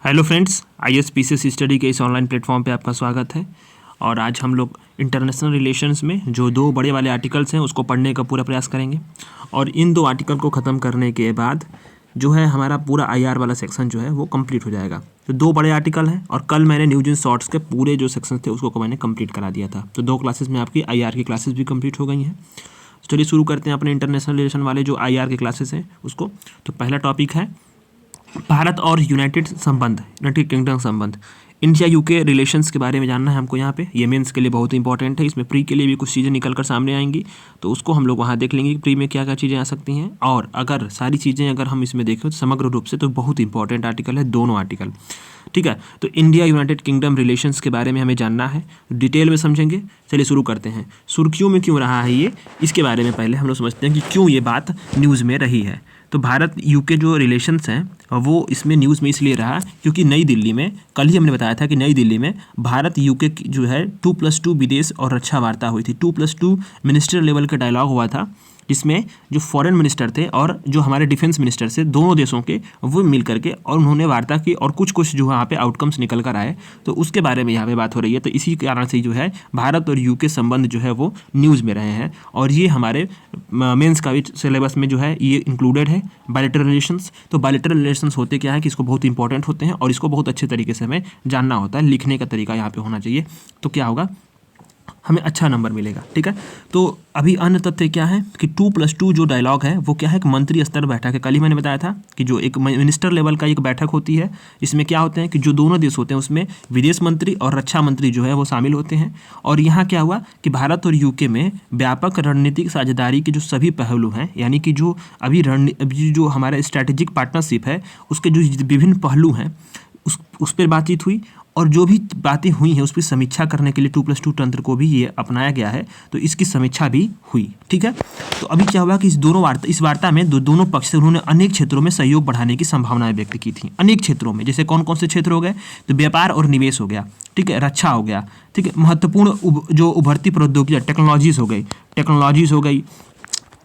Hello friends, ISPCS study के इस online platform पे आपका स्वागत है। और आज हम लोग इंटरनेशनल रिलेशंस में जो दो बड़े वाले आर्टिकल्स हैं उसको पढ़ने का पूरा प्रयास करेंगे। और इन दो आर्टिकल को ख़त्म करने के बाद जो है हमारा पूरा IR वाला सेक्शन जो है वो कंप्लीट हो जाएगा। तो दो बड़े आर्टिकल हैं और कल मैंने न्यूज इन शॉर्ट्स के पूरे जो सेक्शन थे उसको मैंने कंप्लीट करा दिया था। तो दो क्लासेस में आपकी IR की क्लासेस भी कंप्लीट हो गई हैं। चलिए शुरू करते हैं अपने इंटरनेशनल रिलेशन वाले जो IR के क्लासेस हैं उसको। तो पहला टॉपिक है भारत और यूनाइटेड संबंध, यूनाइटेड किंगडम संबंध। इंडिया यूके रिलेशंस के बारे में जानना है हमको यहाँ पे। ये मेंस के लिए बहुत इंपॉर्टेंट है, इसमें प्री के लिए भी कुछ चीज़ें निकल कर सामने आएंगी, तो उसको हम लोग वहाँ देख लेंगे कि प्री में क्या क्या चीज़ें आ सकती हैं। और अगर सारी चीज़ें अगर हम इसमें देखें तो समग्र रूप से तो बहुत इंपॉर्टेंट आर्टिकल है, दोनों आर्टिकल। ठीक है, तो इंडिया यूनाइटेड किंगडम रिलेशंस के बारे में हमें जानना है, डिटेल में समझेंगे। चलिए शुरू करते हैं। सुर्खियों में क्यों रहा है ये, इसके बारे में पहले हम लोग समझते हैं कि क्यों ये बात न्यूज़ में रही है। तो भारत यूके जो रिलेशंस हैं वो इसमें न्यूज़ में इसलिए रहा क्योंकि नई दिल्ली में, कल ही हमने बताया था कि नई दिल्ली में भारत यूके जो है 2+2 विदेश और रक्षा वार्ता हुई थी। 2+2 मिनिस्टर लेवल का डायलॉग हुआ था, जिसमें जो फॉरेन मिनिस्टर थे और जो हमारे डिफेंस मिनिस्टर थे दोनों देशों के, वो मिल करके और उन्होंने वार्ता की और कुछ जो वहाँ पे आउटकम्स निकल कर आए, तो उसके बारे में यहाँ पे बात हो रही है। तो इसी कारण से जो है भारत और यूके संबंध जो है वो न्यूज़ में रहे हैं। और ये हमारे मेंस का भी सिलेबस में जो है ये इंक्लूडेड है, बायलैटरल रिलेशंस। तो बायलैटरल रिलेशंस होते क्या है कि इसको बहुत इंपॉर्टेंट होते हैं और इसको बहुत अच्छे तरीके से हमें जानना होता है, लिखने का तरीका यहाँ पे होना चाहिए। तो क्या होगा, हमें अच्छा नंबर मिलेगा। ठीक है, तो अभी अन्य तथ्य क्या है कि 2+2 जो डायलॉग है वो क्या है, कि मंत्री स्तर बैठक है। कल ही मैंने बताया था कि जो एक मिनिस्टर लेवल का एक बैठक होती है, इसमें क्या होते हैं कि जो दोनों देश होते हैं उसमें विदेश मंत्री और रक्षा मंत्री जो है वो शामिल होते हैं। और यहाँ क्या हुआ कि भारत और यूके में व्यापक रणनीतिक साझेदारी के जो सभी पहलू हैं, यानी कि जो अभी जो हमारा स्ट्रैटेजिक पार्टनरशिप है उसके जो विभिन्न पहलू हैं उस पर बातचीत हुई। और जो भी बातें हुई हैं उस पर समीक्षा करने के लिए 2+2 तंत्र को भी ये अपनाया गया है, तो इसकी समीक्षा भी हुई। ठीक है, तो अभी क्या हुआ कि इस वार्ता में दोनों पक्ष से उन्होंने अनेक क्षेत्रों में सहयोग बढ़ाने की संभावनाएं व्यक्त की थी। अनेक क्षेत्रों में, जैसे कौन कौन से क्षेत्र हो गए, तो व्यापार और निवेश हो गया, ठीक है, रक्षा हो गया, ठीक है, महत्वपूर्ण जो उभरती प्रौद्योगिकी टेक्नोलॉजीज हो गई,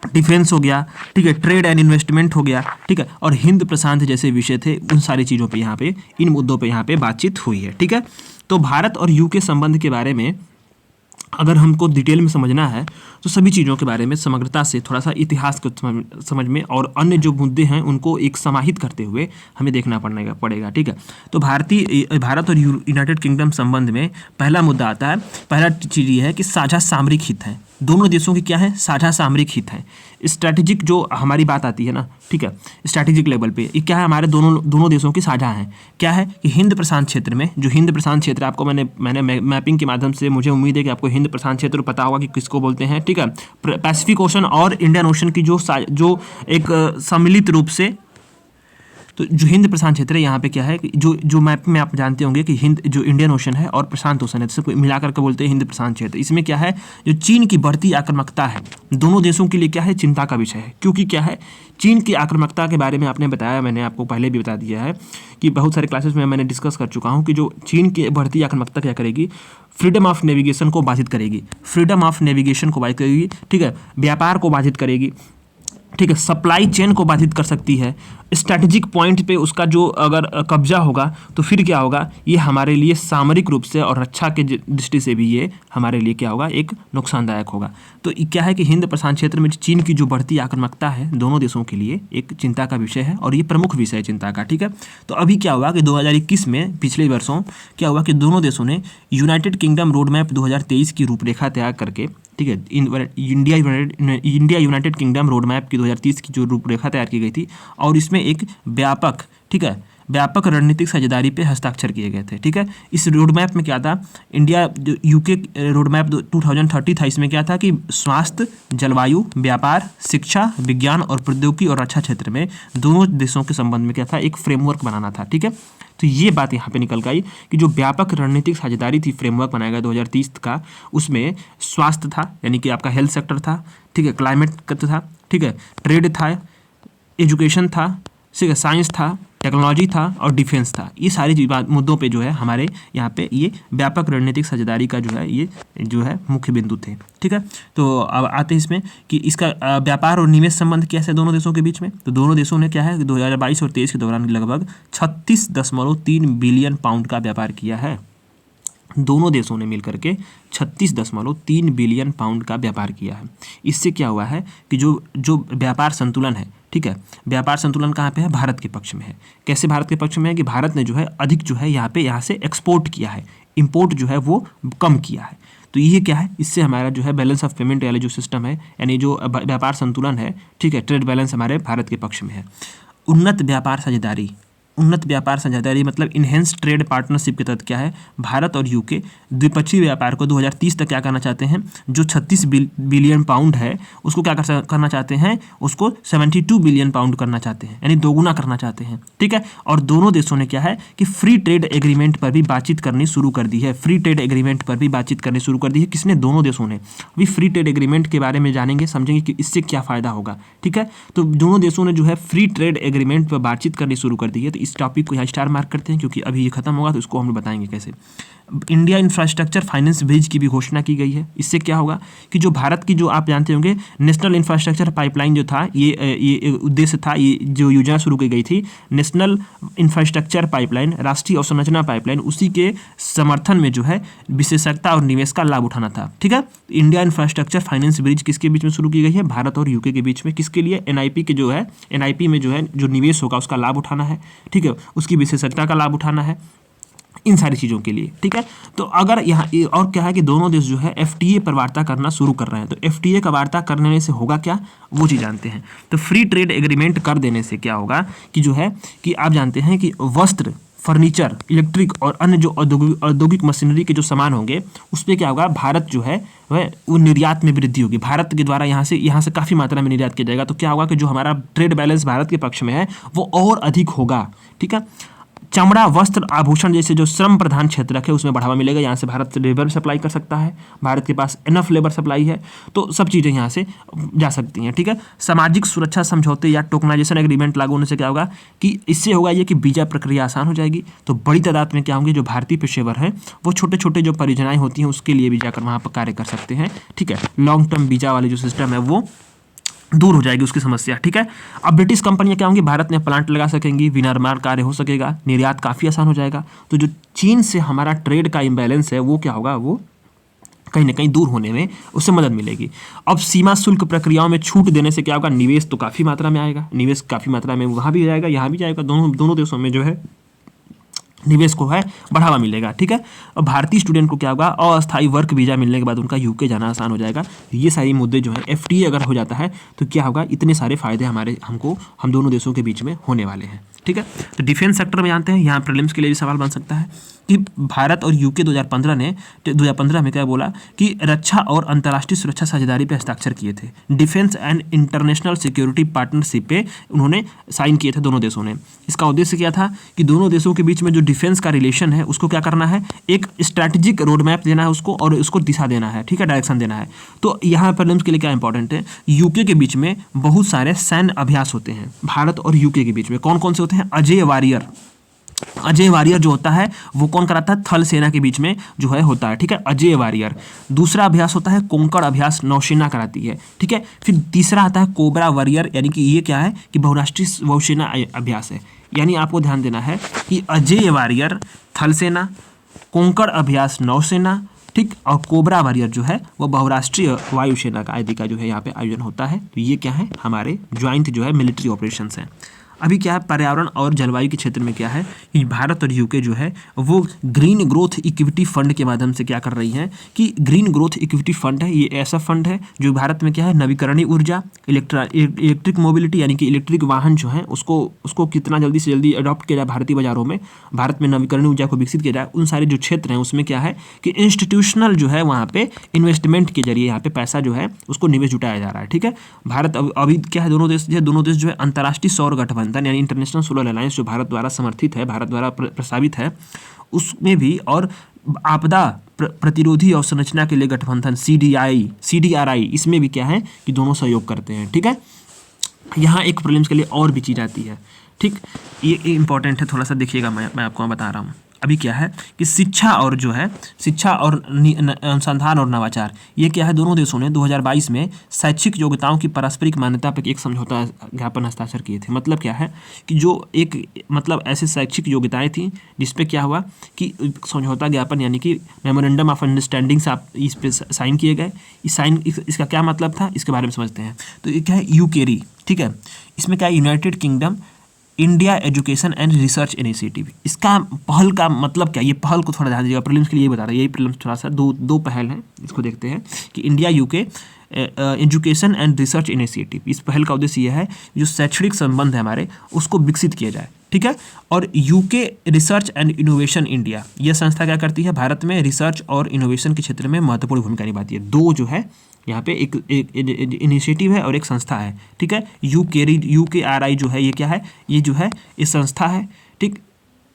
डिफेंस हो गया, ठीक है, ट्रेड एंड इन्वेस्टमेंट हो गया, ठीक है, और हिंद प्रशांत जैसे विषय थे, उन सारी चीज़ों पे यहाँ पे, इन मुद्दों पे यहाँ पे बातचीत हुई है। ठीक है, तो भारत और यूके संबंध के बारे में अगर हमको डिटेल में समझना है तो सभी चीज़ों के बारे में समग्रता से थोड़ा सा इतिहास को समझ में और अन्य जो मुद्दे हैं उनको एक समाहित करते हुए हमें देखना पड़ेगा। ठीक है, तो भारत और यूनाइटेड किंगडम संबंध में पहला मुद्दा आता है, पहला चीज़ ये है कि साझा सामरिक हित है। दोनों देशों की क्या है, साझा सामरिक हित है। स्ट्रैटेजिक जो हमारी बात आती है ना, ठीक है, स्ट्रैटेजिक लेवल पे ये क्या है, हमारे दोनों देशों की साझा है। क्या है कि हिंद प्रशांत क्षेत्र में, जो हिंद प्रशांत क्षेत्र आपको मैंने मैपिंग के माध्यम से, मुझे उम्मीद है कि आपको हिंद प्रशांत क्षेत्र पता होगा कि किसको बोलते हैं। ठीक है, पैसिफिक ओशन और इंडियन ओशन की जो एक सम्मिलित रूप से, तो जो हिंद प्रशांत क्षेत्र है यहाँ पे क्या है कि जो मैप में आप जानते होंगे कि हिंद जो इंडियन ओशन है और प्रशांत ओशन है, सबको मिलाकर के बोलते हैं हिंद प्रशांत क्षेत्र। इसमें क्या है, जो चीन की बढ़ती आक्रामकता है दोनों देशों के लिए क्या है, चिंता का विषय है। क्योंकि क्या है, चीन की आक्रामकता के बारे में आपने बताया, मैंने आपको पहले भी बता दिया है कि बहुत सारे क्लासेस में मैंने डिस्कस कर चुका हूँ कि जो चीन की बढ़ती आक्रामकता क्या करेगी, फ्रीडम ऑफ नेविगेशन को बाधित करेगी, ठीक है, व्यापार को बाधित करेगी, ठीक है, सप्लाई चेन को बाधित कर सकती है, स्ट्रैटेजिक पॉइंट पे उसका जो अगर कब्जा होगा तो फिर क्या होगा, ये हमारे लिए सामरिक रूप से और रक्षा के दृष्टि से भी ये हमारे लिए क्या होगा, एक नुकसानदायक होगा। तो क्या है कि हिंद प्रशांत क्षेत्र में चीन की जो बढ़ती आक्रामकता है दोनों देशों के लिए एक चिंता का विषय है और ये प्रमुख विषय है चिंता का। ठीक है, तो अभी क्या हुआ कि 2021 में, पिछले वर्षों क्या हुआ कि दोनों देशों ने यूनाइटेड किंगडम रोड मैप 2023 की रूपरेखा तैयार करके, ठीक है, India United kingdom road map की 2030 की जो रूपरेखा तैयार की गई थी, और इसमें एक व्यापक, ठीक है, व्यापक रणनीतिक साझेदारी पे हस्ताक्षर किए गए थे। ठीक है, इस रोड मैप में क्या था, इंडिया जो यूके रोड मैप 2030 था, इसमें क्या था कि स्वास्थ्य, जलवायु, व्यापार, शिक्षा, विज्ञान और प्रौद्योगिकी और रक्षा क्षेत्र में दोनों देशों के संबंध में क्या था, एक फ्रेमवर्क बनाना था। ठीक है, तो ये बात यहाँ पे निकल गई कि जो व्यापक रणनीतिक साझेदारी थी, फ्रेमवर्क बनाया गया 2030 का, उसमें स्वास्थ्य था, यानी कि आपका हेल्थ सेक्टर था, ठीक है, क्लाइमेट था, ठीक है, ट्रेड था, एजुकेशन था, ठीक है, साइंस था, टेक्नोलॉजी था और डिफेंस था। ये सारी मुद्दों पे जो है हमारे यहाँ पे ये व्यापक रणनीतिक साझेदारी का जो है ये जो है मुख्य बिंदु थे। ठीक है, तो अब आते हैं इसमें कि इसका व्यापार और निवेश संबंध कैसे दोनों देशों के बीच में। तो दोनों देशों ने क्या है 2022 और 23 के दौरान लगभग 36.3 बिलियन पाउंड का व्यापार किया है। दोनों देशों ने मिलकर के 36.3 बिलियन पाउंड का व्यापार किया है। इससे क्या हुआ है कि जो व्यापार संतुलन है, ठीक है, व्यापार संतुलन कहाँ पे है, भारत के पक्ष में है। कैसे भारत के पक्ष में है कि भारत ने जो है अधिक जो है यहाँ से एक्सपोर्ट किया है, इंपोर्ट जो है वो कम किया है। तो ये क्या है, इससे हमारा जो है बैलेंस ऑफ पेमेंट वाले जो सिस्टम है, यानी जो व्यापार संतुलन है, ठीक है, ट्रेड बैलेंस हमारे भारत के पक्ष में है। उन्नत व्यापार साझेदारी मतलब इनहेंस ट्रेड पार्टनरशिप के तहत क्या है, भारत और यूके द्विपक्षीय व्यापार को 2030 तक क्या करना चाहते हैं, जो 36 बिलियन पाउंड है उसको क्या करना चाहते हैं, उसको 72 बिलियन पाउंड करना चाहते हैं, यानी दोगुना करना चाहते हैं। ठीक है, और दोनों देशों ने क्या है कि फ्री ट्रेड एग्रीमेंट पर भी बातचीत करनी शुरू कर दी है। किसने, दोनों देशों ने। अभी फ्री ट्रेड एग्रीमेंट के बारे में जानेंगे, समझेंगे कि इससे क्या फ़ायदा होगा। ठीक है, तो दोनों देशों ने जो है फ्री ट्रेड एग्रीमेंट पर बातचीत करनी शुरू कर दी है। तो इस टॉपिक को यहाँ स्टार मार्क करते हैं, क्योंकि अभी ये खत्म होगा तो इसको हम बताएंगे कैसे। इंडिया इंफ्रास्ट्रक्चर फाइनेंस ब्रिज की भी घोषणा की गई है। इससे क्या होगा कि जो भारत की, जो आप जानते होंगे, नेशनल इंफ्रास्ट्रक्चर पाइपलाइन जो था, ये उद्देश्य था, ये जो योजना शुरू की गई थी, नेशनल इंफ्रास्ट्रक्चर पाइपलाइन, राष्ट्रीय अवसंरचना पाइपलाइन, उसी के समर्थन में जो है विशेषज्ञता और निवेश का लाभ उठाना था। ठीक है, इंडिया इंफ्रास्ट्रक्चर फाइनेंस ब्रिज किसके बीच में शुरू की गई है, भारत और यूके के बीच में। किसके लिए, एनआईपी के जो है, एनआईपी में जो है जो निवेश होगा उसका लाभ उठाना है। ठीक है, उसकी विशेषज्ञता का लाभ उठाना है, इन सारी चीज़ों के लिए। ठीक है, तो अगर यहाँ और क्या है कि दोनों देश जो है एफटीए पर वार्ता करना शुरू कर रहे हैं। तो एफटीए का वार्ता करने से होगा क्या, वो चीज़ जानते हैं। तो फ्री ट्रेड एग्रीमेंट कर देने से क्या होगा कि जो है कि आप जानते हैं कि वस्त्र, फर्नीचर, इलेक्ट्रिक और अन्य जो औद्योगिक मशीनरी के जो सामान होंगे उस पर क्या होगा, भारत जो है वह वो निर्यात में वृद्धि होगी। भारत के द्वारा यहाँ से काफ़ी मात्रा में निर्यात किया जाएगा। तो क्या होगा कि जो हमारा ट्रेड बैलेंस भारत के पक्ष में है वो और अधिक होगा। ठीक है, चमड़ा, वस्त्र, आभूषण जैसे जो श्रम प्रधान क्षेत्र है उसमें बढ़ावा मिलेगा। यहाँ से भारत लेबर सप्लाई कर सकता है, भारत के पास इनफ लेबर सप्लाई है, तो सब चीज़ें यहाँ से जा सकती हैं। ठीक है, सामाजिक सुरक्षा समझौते या टोकनाइजेशन एग्रीमेंट लागू होने से क्या होगा कि इससे होगा ये कि वीजा प्रक्रिया आसान हो जाएगी। तो बड़ी तादाद में क्या होंगे, जो भारतीय पेशेवर हैं वो छोटे छोटे जो परियोजनाएं होती हैं उसके लिए भी जाकर वहाँ पर कार्य कर सकते हैं। ठीक है, लॉन्ग टर्म वीजा वाले जो सिस्टम है वो दूर हो जाएगी उसकी समस्या। ठीक है, अब ब्रिटिश कंपनियां क्या होंगी, भारत में प्लांट लगा सकेंगी, विनिर्माण कार्य हो सकेगा, निर्यात काफ़ी आसान हो जाएगा। तो जो चीन से हमारा ट्रेड का इम्बैलेंस है वो क्या होगा, वो कहीं ना कहीं दूर होने में उससे मदद मिलेगी। अब सीमा शुल्क प्रक्रियाओं में छूट देने से क्या होगा, निवेश तो काफ़ी मात्रा में आएगा, निवेश काफ़ी मात्रा में वहाँ भी जाएगा, यहाँ भी जाएगा, दोनों देशों में जो है निवेश को है बढ़ावा मिलेगा। ठीक है, और भारतीय स्टूडेंट को क्या होगा, अस्थायी वर्क वीज़ा मिलने के बाद उनका यूके जाना आसान हो जाएगा। ये सारी मुद्दे जो है एफटीए अगर हो जाता है तो क्या होगा, इतने सारे फायदे हम दोनों देशों के बीच में होने वाले हैं। ठीक है, तो डिफेंस सेक्टर में जानते हैं, यहाँ प्रीलिम्स के लिए भी सवाल बन सकता है कि भारत और यूके 2015 में क्या बोला कि रक्षा और अंतर्राष्ट्रीय सुरक्षा साझेदारी पे हस्ताक्षर किए थे। Defence and international security partnership पे उन्होंने साइन किए थे दोनों देशों ने। इसका उद्देश्य क्या था कि दोनों देशों के बीच में जो डिफेंस का रिलेशन है उसको क्या करना है, एक स्ट्रैटेजिक रोड मैप देना है उसको, और उसको दिशा देना है। ठीक है, डायरेक्शन देना है। तो यहाँ प्रीलिम्स के लिए क्या इंपॉर्टेंट है, यूके के बीच में बहुत सारे सैन्य अभ्यास होते हैं। भारत और यूके के बीच में कौन कौन से होते हैं, अजय वारियर जो होता है वो कौन कराता है, थल सेना के बीच में जो है होता है। ठीक है, अजय वारियर। दूसरा अभ्यास होता है कोंकण अभ्यास, नौसेना कराती है। ठीक है, फिर तीसरा आता है कोबरा वारियर, यानी कि ये क्या है कि बहुराष्ट्रीय वायुसेना अभ्यास है। यानी आपको ध्यान देना है कि अजय वारियर थल सेना, कोंकण अभ्यास नौसेना, ठीक, और कोबरा वारियर जो है वो बहुराष्ट्रीय वायुसेना का आदि का जो है यहाँ पे आयोजन होता है। तो ये क्या है, हमारे ज्वाइंट जो है मिलिट्री ऑपरेशंस हैं। अभी क्या है, पर्यावरण और जलवायु के क्षेत्र में क्या है कि भारत और यूके जो है वो ग्रीन ग्रोथ इक्विटी फंड के माध्यम से क्या कर रही हैं कि ग्रीन ग्रोथ इक्विटी फंड है, ये ऐसा फंड है जो भारत में क्या है, नवीकरणीय ऊर्जा, इलेक्ट्रिक मोबिलिटी, यानी कि इलेक्ट्रिक वाहन जो है उसको कितना जल्दी से जल्दी अडॉप्ट किया जाए भारतीय बाजारों में, भारत में नवीकरणीय ऊर्जा को विकसित किया जाए, उन सारे जो क्षेत्र हैं उसमें क्या है कि इंस्टीट्यूशनल जो है वहाँ पे इन्वेस्टमेंट के जरिए यहाँ पे पैसा जो है उसको निवेश जुटाया जा रहा है। ठीक है, भारत अभी क्या है, दोनों देश जो है अंतर्राष्ट्रीय सौर गठबंधन यानी इंटरनेशनल सोलर अलायंस जो भारत द्वारा समर्थित है, भारत द्वारा प्रस्तावित है, उसमें भी, और आपदा प्रतिरोधी और संरचना के लिए गठबंधन CDRI, इसमें भी क्या है कि दोनों सहयोग करते हैं। ठीक है, यहाँ एक प्रीलिम्स के लिए और भी चीज़ आती है ठीक, ये इंपॉर्टेंट है, थोड़ा सा देखिएगा, मैं आपको बता रहा हूँ। अभी क्या है कि शिक्षा और जो है शिक्षा और अनुसंधान और नवाचार, ये क्या है, दोनों देशों ने 2022 में शैक्षिक योग्यताओं की पारस्परिक मान्यता पर एक समझौता ज्ञापन हस्ताक्षर किए थे। मतलब क्या है कि जो एक मतलब ऐसे शैक्षिक योग्यताएं थी जिसपे क्या हुआ कि समझौता ज्ञापन यानी कि मेमोरेंडम ऑफ अंडरस्टैंडिंग से आप इस पे साइन किए गए। इसका क्या मतलब था, इसके बारे में समझते हैं। तो ये क्या है, यूकेरी, ठीक है। इसमें क्या है, United kingdom India education and research initiative. इसका पहल का मतलब क्या, ये पहल को थोड़ा ध्यान दीजिएगा, प्रीलिम्स के लिए ये बता रहा है, यही प्रीलिम्स थोड़ा सा दो पहल हैं, इसको देखते हैं कि India UK education and research initiative. इस पहल का उद्देश्य यह है जो शैक्षणिक संबंध है हमारे उसको विकसित किया जाए, ठीक है। और UK research and innovation India, यह संस्था क्या करती है, भारत में रिसर्च और इनोवेशन के क्षेत्र में महत्वपूर्ण भूमिका निभाती है। दो जो है यहाँ पे एक इनिशिएटिव है और एक संस्था है, ठीक है। UKRI जो है ये क्या है, ये जो है इस संस्था है, ठीक,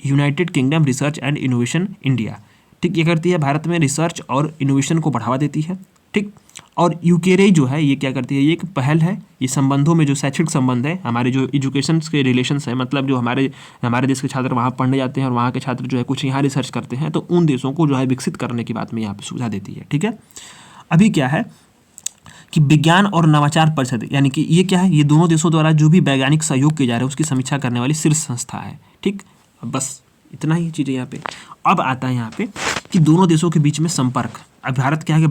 United kingdom research and innovation India, ठीक। ये करती है भारत में रिसर्च और इनोवेशन को बढ़ावा देती है, ठीक। और यूकेआरआई जो है ये क्या करती है, ये एक पहल है, ये संबंधों में जो शैक्षिक संबंध है, हमारे जो एजुकेशन के रिलेशंस है, मतलब जो हमारे देश के छात्र वहाँ पढ़ने जाते हैं और वहाँ के छात्र जो है कुछ यहाँ रिसर्च करते हैं, तो उन देशों को जो है विकसित करने की बात में यहाँ पे सुविधा देती है, ठीक है। अभी क्या है कि विज्ञान और नवाचार परिषद, यानी कि ये क्या है, ये दोनों देशों द्वारा जो भी वैज्ञानिक सहयोग किए जा रहे हैं उसकी समीक्षा करने वाली शीर्ष संस्था है, ठीक। बस इतना ही चीज़ें यहाँ पे। अब आता है यहाँ पे कि दोनों देशों के बीच में संपर्क। अब भारत क्या है कि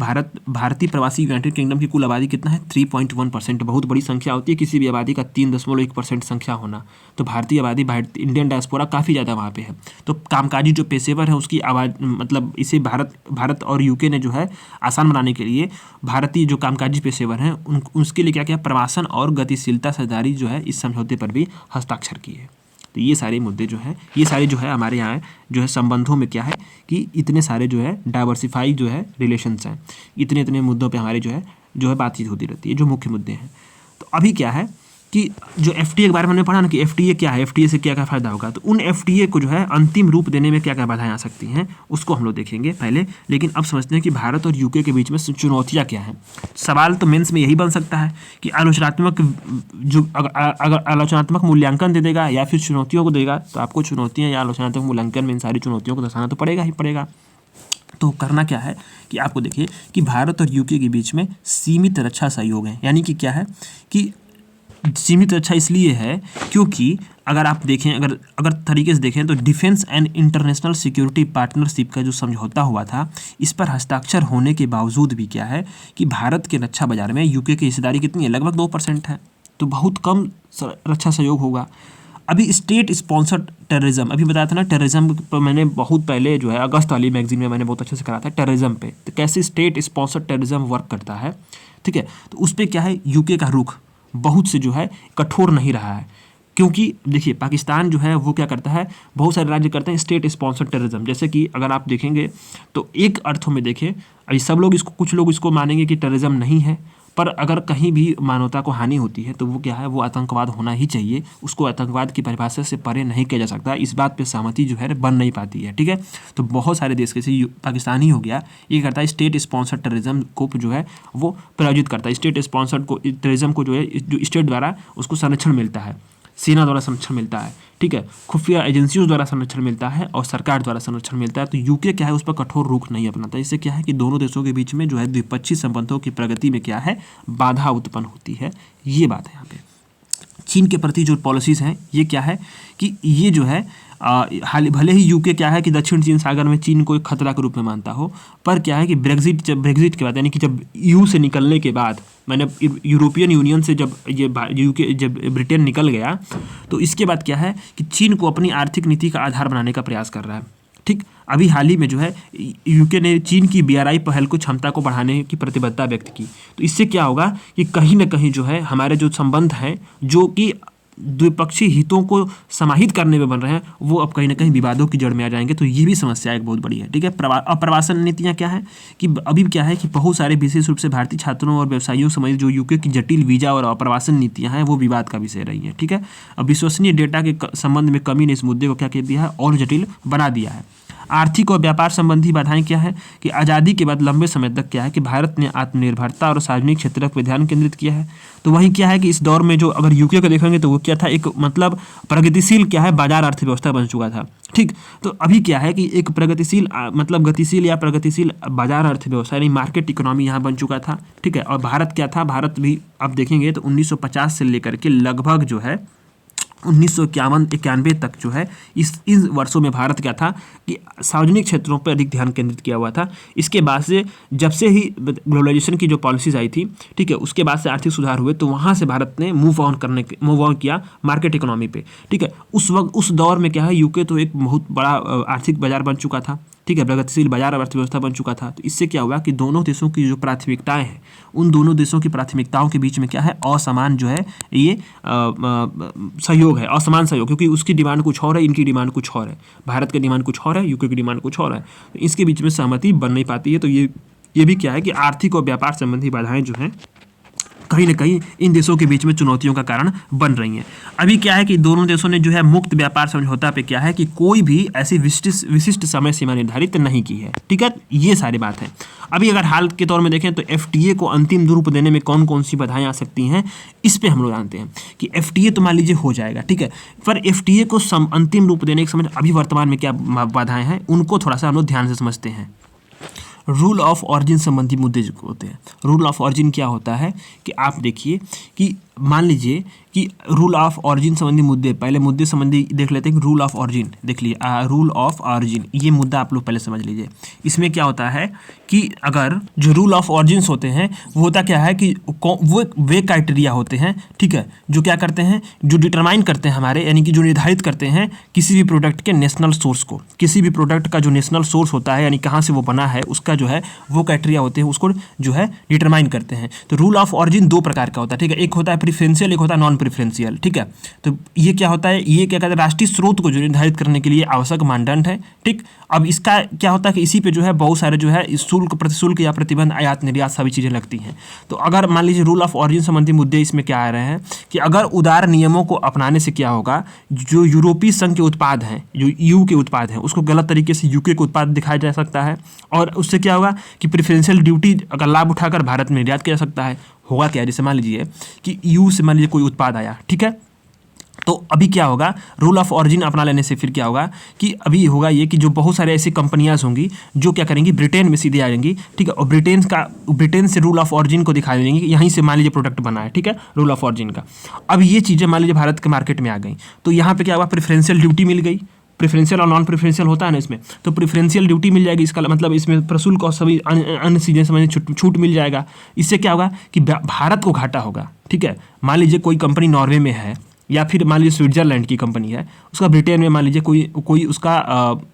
भारतीय प्रवासी यूनाइटेड किंगडम की कुल आबादी कितना है, 3.1%। बहुत बड़ी संख्या होती है किसी भी आबादी का 3.1% संख्या होना। तो भारतीय आबादी, इंडियन डायस्पोरा काफ़ी ज़्यादा वहाँ पे है। तो कामकाजी जो पेशेवर है उसकी आवाज़, मतलब इसे भारत और यूके ने जो है आसान बनाने के लिए भारतीय जो कामकाजी पेशेवर हैं उसके लिए क्या क्या प्रवासन और गतिशीलता साझेदारी जो है इस समझौते पर भी हस्ताक्षर किए। तो ये सारे मुद्दे जो है, ये सारे जो है हमारे यहाँ जो है संबंधों में क्या है कि इतने सारे जो है डाइवर्सिफाई जो है रिलेशंस हैं, इतने मुद्दों पे हमारे जो है बातचीत होती रहती है, जो मुख्य मुद्दे हैं। तो अभी क्या है कि जो FTA के बारे में हमने पढ़ा ना कि FTA क्या है, FTA से क्या क्या फ़ायदा होगा, तो उन FTA को जो है अंतिम रूप देने में क्या क्या बाधाएं आ सकती हैं उसको हम लोग देखेंगे पहले। लेकिन अब समझते हैं कि भारत और यूके के बीच में चुनौतियाँ क्या हैं। सवाल तो मेंस में यही बन सकता है कि आलोचनात्मक अगर आलोचनात्मक मूल्यांकन दे देगा या फिर चुनौतियों को देगा, तो आपको चुनौतियाँ या आलोचनात्मक मूल्यांकन में इन सारी चुनौतियों को दर्शाना तो पड़ेगा ही पड़ेगा। तो करना क्या है कि आपको देखिए कि भारत और यूके के बीच में सीमित रक्षा सहयोग है। यानी कि क्या है कि सीमित रक्षा इसलिए है क्योंकि अगर आप देखें, अगर तरीके से देखें तो defence and international security partnership का जो समझौता हुआ था, इस पर हस्ताक्षर होने के बावजूद भी क्या है कि भारत के रक्षा बाजार में यूके की हिस्सेदारी कितनी है, लगभग 2% है। तो बहुत कम रक्षा सहयोग होगा। अभी स्टेट स्पॉन्सर्ड टेररिज्म, अभी बताया था ना टेररिज्म पर, मैंने बहुत पहले जो है अगस्त वाली मैगजीन में मैंने बहुत अच्छे से करा था टेररिज्म पे, तो कैसे स्टेट स्पॉन्सर्ड टेररिज्म वर्क करता है, ठीक है। तो उस पर क्या है, यूके का रुख बहुत से जो है कठोर नहीं रहा है, क्योंकि देखिए पाकिस्तान जो है वो क्या करता है, बहुत सारे राज्य करते हैं स्टेट स्पॉन्सर्ड टेररिज्म। जैसे कि अगर आप देखेंगे तो एक अर्थों में देखें, अभी सब लोग इसको, कुछ लोग इसको मानेंगे कि टेररिज्म नहीं है, पर अगर कहीं भी मानवता को हानि होती है तो वो क्या है, वो आतंकवाद होना ही चाहिए, उसको आतंकवाद की परिभाषा से परे नहीं किया जा सकता। इस बात पे सहमति जो है बन नहीं पाती है, ठीक है। तो बहुत सारे देश, जैसे पाकिस्तान ही हो गया, ये करता है स्टेट स्पॉन्सर्ड टेररिज्म को जो है वो प्रायोजित करता है। स्टेट स्पॉन्सर्ड को टेररिज्म को जो है जो स्टेट द्वारा उसको संरक्षण मिलता है, सेना द्वारा संरक्षण मिलता है, ठीक है, खुफिया एजेंसियों द्वारा संरक्षण मिलता है और सरकार द्वारा संरक्षण मिलता है। तो यूके क्या है उस पर कठोर रुख नहीं अपनाता। इससे क्या है कि दोनों देशों के बीच में जो है द्विपक्षीय संबंधों की प्रगति में क्या है, बाधा उत्पन्न होती है। ये बात है यहाँ पे। चीन के प्रति जो पॉलिसीज हैं ये क्या है कि ये जो है भले ही यूके क्या है कि दक्षिण चीन सागर में चीन को एक खतरा के रूप में मानता हो, पर क्या है कि ब्रेग्जिट के बाद, यानी कि जब EU से निकलने के बाद, मैंने यूरोपियन यूनियन से जब ब्रिटेन निकल गया, तो इसके बाद क्या है कि चीन को अपनी आर्थिक नीति का आधार बनाने का प्रयास कर रहा है, ठीक। अभी हाल ही में जो है यूके ने चीन की BRI पहल को क्षमता को बढ़ाने की प्रतिबद्धता व्यक्त की। तो इससे क्या होगा कि कहीं ना कहीं जो है हमारे जो संबंध हैं जो कि द्विपक्षीय हितों को समाहित करने में बन रहे हैं, वो अब कहीं ना कहीं विवादों की जड़ में आ जाएंगे। तो ये भी समस्या एक बहुत बड़ी है, ठीक है। अप्रवासन नीतियाँ क्या है कि अभी क्या है कि बहुत सारे विशेष रूप से भारतीय छात्रों और व्यवसायियों समेत जो यूके की जटिल वीजा और अप्रवासन नीतियाँ हैं वो विवाद का विषय रही है, ठीक है। अब विश्वसनीय डेटा के संबंध में कमी ने इस मुद्दे को क्या कह दिया है, और जटिल बना दिया है। आर्थिक और व्यापार संबंधी बाधाएं क्या है कि आज़ादी के बाद लंबे समय तक क्या है कि भारत ने आत्मनिर्भरता और सार्वजनिक क्षेत्र पर ध्यान केंद्रित किया है। तो वही क्या है कि इस दौर में जो अगर यूके को देखेंगे तो वो क्या था, एक मतलब प्रगतिशील क्या है बाजार अर्थव्यवस्था बन चुका था। ठीक, तो अभी क्या है कि एक प्रगतिशील मतलब गतिशील या प्रगतिशील बाजार अर्थव्यवस्था यानी मार्केट इकोनॉमी यहाँ बन चुका था। ठीक है, और भारत क्या था, भारत भी अब देखेंगे तो 1950 से लेकर के लगभग जो है 1991 तक जो है इन वर्षों में भारत क्या था कि सार्वजनिक क्षेत्रों पर अधिक ध्यान केंद्रित किया हुआ था। इसके बाद से जब से ही ग्लोबलाइजेशन की जो पॉलिसीज आई थी, ठीक है, उसके बाद से आर्थिक सुधार हुए तो वहाँ से भारत ने मूव ऑन किया मार्केट इकोनॉमी पे। ठीक है, उस वक्त उस दौर में क्या है यूके तो एक बहुत बड़ा आर्थिक बाजार बन चुका था। ठीक है, प्रगतिशील बाजार अर्थव्यवस्था बन चुका था। तो इससे क्या हुआ कि दोनों देशों की जो प्राथमिकताएं हैं उन दोनों देशों की प्राथमिकताओं के बीच में क्या है असमान जो है ये सहयोग है, असमान सहयोग, क्योंकि उसकी डिमांड कुछ और है, इनकी डिमांड कुछ और है, भारत की डिमांड कुछ और है, यूके की डिमांड कुछ और है। तो इसके बीच में सहमति बन नहीं पाती है। तो ये भी क्या है कि आर्थिक और व्यापार संबंधी बाधाएं जो हैं कहीं ना कहीं इन देशों के बीच में चुनौतियों का कारण बन रही हैं। अभी क्या है कि दोनों देशों ने जो है मुक्त व्यापार समझौता पे क्या है कि कोई भी ऐसी विशिष्ट समय सीमा निर्धारित नहीं की है। ठीक है, ये सारी बात है। अभी अगर हाल के तौर में देखें तो एफटीए को अंतिम रूप देने में कौन कौन सी बाधाएं आ सकती हैं, इस पे हम लोग जानते हैं कि एफटीए तो मान लीजिए हो जाएगा, ठीक है, पर एफटीए को अंतिम रूप देने के समय अभी वर्तमान में क्या बाधाएं हैं उनको थोड़ा सा हम लोग ध्यान से समझते हैं। रूल ऑफ ऑरिजिन संबंधी मुद्दे जो होते हैं, रूल ऑफ ऑरिजिन क्या होता है कि आप देखिए कि मान लीजिए कि रूल ऑफ ऑरिजिन संबंधी मुद्दे, पहले मुद्दे संबंधी देख लेते हैं। रूल ऑफ ऑरिजिन देख लीजिए, रूल ऑफ ऑरिजिन ये मुद्दा आप लोग पहले समझ लीजिए। इसमें क्या होता है कि अगर जो रूल ऑफ ऑरिजिन्स होते हैं वो होता क्या है कि वो वे क्राइटेरिया होते हैं, ठीक है, जो क्या करते हैं, जो डिटरमाइन करते हैं हमारे, यानी कि जो निर्धारित करते हैं किसी भी प्रोडक्ट के नेशनल सोर्स को, किसी भी प्रोडक्ट का जो नेशनल सोर्स होता है यानी कहाँ से वो बना है उसका जो है वो क्राइटेरिया होते हैं, उसको जो है डिटरमाइन करते हैं। तो रूल ऑफ ऑरिजिन दो प्रकार का होता है, ठीक है, एक होता है प्रेफरेंशियल, एक होता है नॉन प्रेफरेंशियल। ठीक है, तो ये क्या होता है, ये क्या कहते हैं राष्ट्रीय स्रोत को जो निर्धारित करने के लिए आवश्यक मानदंड है। ठीक, अब इसका क्या होता है कि इसी पे जो है बहुत सारे जो है शुल्क, प्रतिशुल्क या प्रतिबंध, आयात निर्यात सभी चीज़ें लगती हैं। तो अगर मान लीजिए रूल ऑफ ऑरिजिन संबंधी मुद्दे इसमें क्या आ रहे हैं कि अगर उदार नियमों को अपनाने से क्या होगा, जो यूरोपीय संघ के उत्पाद हैं, जो ईयू के उत्पाद हैं, उसको गलत तरीके से यूके के उत्पाद दिखाया जा सकता है, और उससे क्या होगा कि प्रेफरेंशियल ड्यूटी अगर लाभ उठाकर भारत में निर्यात किया जा सकता है। होगा क्या, जैसे मान लीजिए कि ईयू से मान लीजिए कोई उत्पाद आया, ठीक है, तो अभी क्या होगा रूल ऑफ ऑरिजिन अपना लेने से फिर क्या होगा कि अभी होगा ये कि जो बहुत सारे ऐसी कंपनियां होंगी जो क्या करेंगी, ब्रिटेन में सीधे आ जाएंगी, ठीक है, और ब्रिटेन से रूल ऑफ ऑरिजिन को दिखा देंगे कि यहीं से मान लीजिए प्रोडक्ट बना है, ठीक है, रूल ऑफ ऑरिजिन का। अब ये चीज़ें मान लीजिए भारत के मार्केट में आ गई, तो यहाँ पे क्या हुआ, प्रेफरेंशियल ड्यूटी मिल गई। प्रेफरेंशियल और नॉन प्रेफरेंशियल होता है ना इसमें, तो प्रेफरेंशियल ड्यूटी मिल जाएगी, इसका मतलब इसमें प्रशुल्क और सभी अन्य चीज़ें समझ छूट मिल जाएगा। इससे क्या होगा कि भारत को घाटा होगा। ठीक है, मान लीजिए कोई कंपनी नॉर्वे में है या फिर मान लीजिए स्विट्जरलैंड की कंपनी है, उसका ब्रिटेन में मान लीजिए कोई उसका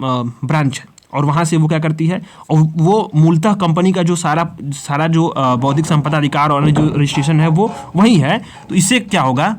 ब्रांच है, और वहाँ से वो क्या करती है, और वो मूलतः कंपनी का जो सारा जो बौद्धिक संपदा अधिकार और जो रजिस्ट्रेशन है वो वही है। तो इससे क्या होगा,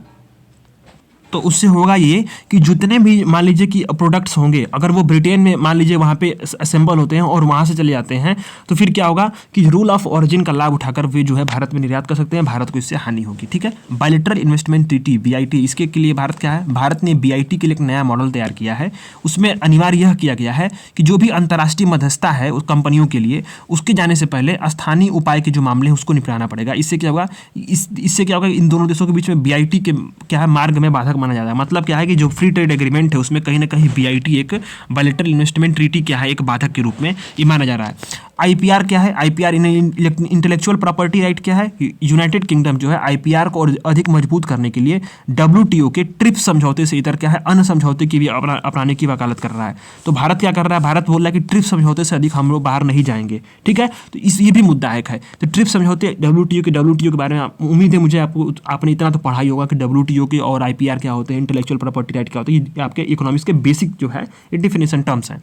तो उससे होगा ये कि जितने भी मान लीजिए कि प्रोडक्ट्स होंगे, अगर वो ब्रिटेन में मान लीजिए वहाँ पे असेंबल होते हैं और वहाँ से चले जाते हैं, तो फिर क्या होगा कि रूल ऑफ ऑरिजिन का लाभ उठाकर वे जो है भारत में निर्यात कर सकते हैं, भारत को इससे हानि होगी। ठीक है, बायलैटरल इन्वेस्टमेंट ट्रीटी BIT, इसके के लिए भारत क्या है, भारत ने BIT के लिए एक नया मॉडल तैयार किया है। उसमें अनिवार्य यह किया गया है कि जो भी अंतर्राष्ट्रीय मध्यस्थता है उस कंपनियों के लिए, उसके जाने से पहले स्थानीय उपाय के जो मामले हैं उसको निपटाना पड़ेगा। इससे क्या होगा, इससे क्या होगा, इन दोनों देशों के बीच में BIT के क्या है मार्ग में बाधक माना जाता है। मतलब क्या है कि जो फ्री ट्रेड एग्रीमेंट है उसमें कहीं ना कहीं BIT एक बायलैटरल इन्वेस्टमेंट ट्रीटी क्या है, एक बाधक के रूप में ये माना जा रहा है। IPR क्या है, IPR इंटेलेक्चुअल प्रॉपर्टी राइट क्या है, यूनाइटेड किंगडम जो है IPR को और अधिक मजबूत करने के लिए WTO के ट्रिप्स समझौते से इतर क्या है, अन्य समझौते की भी अपनाने की वकालत कर रहा है। तो भारत क्या कर रहा है, भारत बोल रहा है कि ट्रिप्स समझौते से अधिक हम लोग बाहर नहीं जाएंगे। ठीक है, तो ये भी मुद्दा एक है। तो ट्रिप्स समझौते WTO के बारे में उम्मीद है मुझे आपने इतना तो पढ़ाई होगा कि WTO के और IPR क्या होते हैं, इंटेलेक्चुअल प्रॉपर्टी राइट क्या होता है, ये आपके इकोनॉमिक्स के बेसिक जो है ये डिफिनेशन टर्म्स हैं।